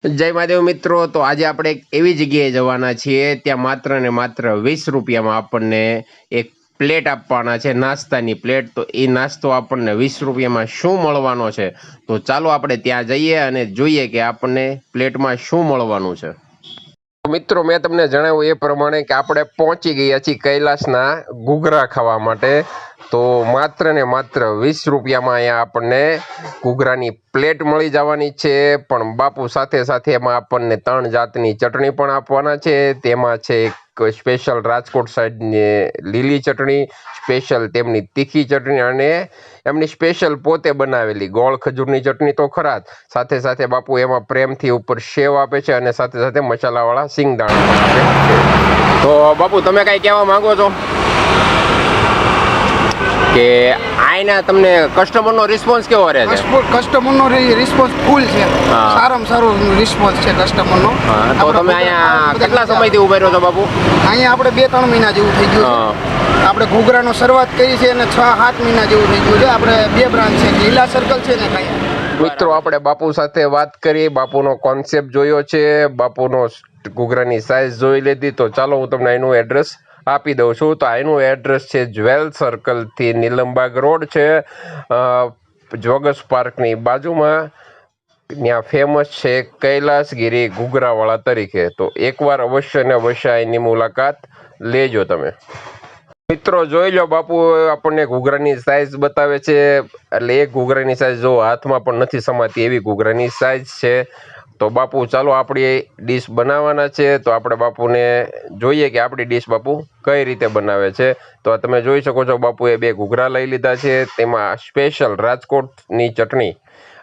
જય મહાદેવ મિત્રો, તો આજે આપણે એક એવી જગ્યાએ જવાના છીએ ત્યાં માત્ર ને માત્ર 20 રૂપિયામાં આપણને એક પ્લેટ આપવાના છે, નાસ્તાની પ્લેટ. તો એ નાસ્તો આપણને 20 રૂપિયામાં શું મળવાનો છે, તો ચાલો આપણે ત્યાં જઈએ અને જોઈએ કે આપણને પ્લેટમાં શું મળવાનું છે. મિત્રો, મેં તમને જણાવ્યું એ પ્રમાણે કે આપણે પહોંચી ગયા છીએ કૈલાસના ઘૂઘરા ખાવા માટે. તો માત્ર ને માત્ર 20 રૂપિયામાં અહીંયા આપણને ઘૂઘરાની પ્લેટ મળી જવાની છે. પણ બાપુ સાથે સાથે એમાં આપણને 3 જાતની ચટણી પણ આપવાના છે. તેમાં છે એક સ્પેશિયલ રાજકોટ સાઈડની લીલી ચટણી, સ્પેશિયલ તેમની તીખી ચટણી અને એમની સ્પેશિયલ પોતે બનાવેલી ગોળ ખજૂરની ચટણી તો ખરા જ, સાથે સાથે બાપુ એમાં પ્રેમથી ઉપર સેવ આપે છે અને સાથે સાથે મસાલાવાળા સિંગદાણા પણ આપે છે. તો બાપુ, તમે કાંઈ કહેવા માંગો છો કે આના તમને કસ્ટમરનો રિસ્પોન્સ કેવો રહે છે? કસ્ટમરનો રિસ્પોન્સ ફૂલ છે, સારામાં સારો રિસ્પોન્સ છે કસ્ટમરનો. તો તમે અહીંયા કેટલા સમયથી ઉભા રહ્યો છો બાપુ? અહીંયા આપણે 2-3 મહિના જેવું થઈ ગયું છે. આપણે ઘૂઘરાનો શરૂઆત કરી છે અને 6-7 મહિના જેવું થઈ ગયું છે. આપણે 2 બ્રાન્ચ છે, લીલા સર્કલ છે ને કાંઈ. મિત્રો, આપણે બાપુ સાથે વાત કરી, બાપુનો કોન્સેપ્ટ જોયો છે, બાપુનો ઘૂઘરાની સાઇઝ જોઈ લીધી. તો ચાલો હું તમને એનું એડ્રેસ આપી દઉં છું. તો એનું એડ્રેસ છે જ્વેલ સર્કલથી નીલમબાગ રોડ છે, જોગસ પાર્કની બાજુમાં. ત્યાં ફેમસ છે કૈલાસગીરી ઘૂઘરાવાળા તરીકે. તો એકવાર અવશ્ય ને અવશ્ય એની મુલાકાત લેજો તમે. મિત્રો, જોઈ લો, બાપુ આપણને ઘૂઘરાની સાઇઝ બતાવે છે. એટલે એક ઘૂઘરાની સાઇઝ જો હાથમાં પણ નથી સમાતી એવી ઘૂઘરાની સાઇઝ છે. તો બાપુ ચાલો આપણી ડીશ બનાવવાના છે. તો આપણે બાપુને જોઈએ કે આપણી ડીશ બાપુ કઈ રીતે બનાવે છે. તો તમે જોઈ શકો છો, બાપુએ 2 ઘૂઘરા લઈ લીધા છે. તેમાં સ્પેશિયલ રાજકોટની ચટણી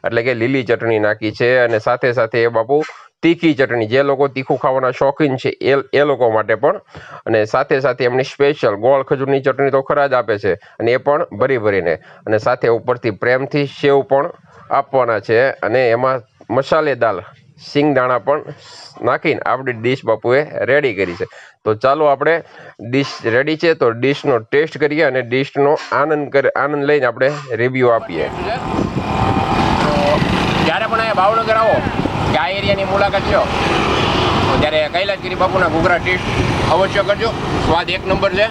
એટલે કે લીલી ચટણી નાખી છે અને સાથે સાથે એ બાપુ તીખી ચટણી, જે લોકો તીખું ખાવાના શોખીન છે એ લોકો માટે પણ, અને સાથે સાથે એમની સ્પેશિયલ ગોળ ખજૂરની ચટણી તો ખરા જ આપે છે અને એ પણ ભરી ભરીને, અને સાથે ઉપરથી પ્રેમથી સેવ પણ આપવાના છે અને એમાં મસાલેદાર સિંગદાણા પણ નાખીને આપણી ડીશ બાપુએ રેડી કરી છે. તો ચાલો આપણે ડીશ રેડી છે તો ડીશનો ટેસ્ટ કરીએ અને ડીશનો આનંદ લઈને આપણે રિવ્યૂ આપીએ. જ્યારે પણ અહીંયા ભાવનગર આવો કે આ એરિયાની મુલાકાત લો તો ત્યારે કૈલાસગીરી બાપુના ઘૂઘરા ટેસ્ટ અવશ્ય કરજો. સ્વાદ 1 નંબર છે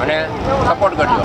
અને સપોર્ટ કરજો.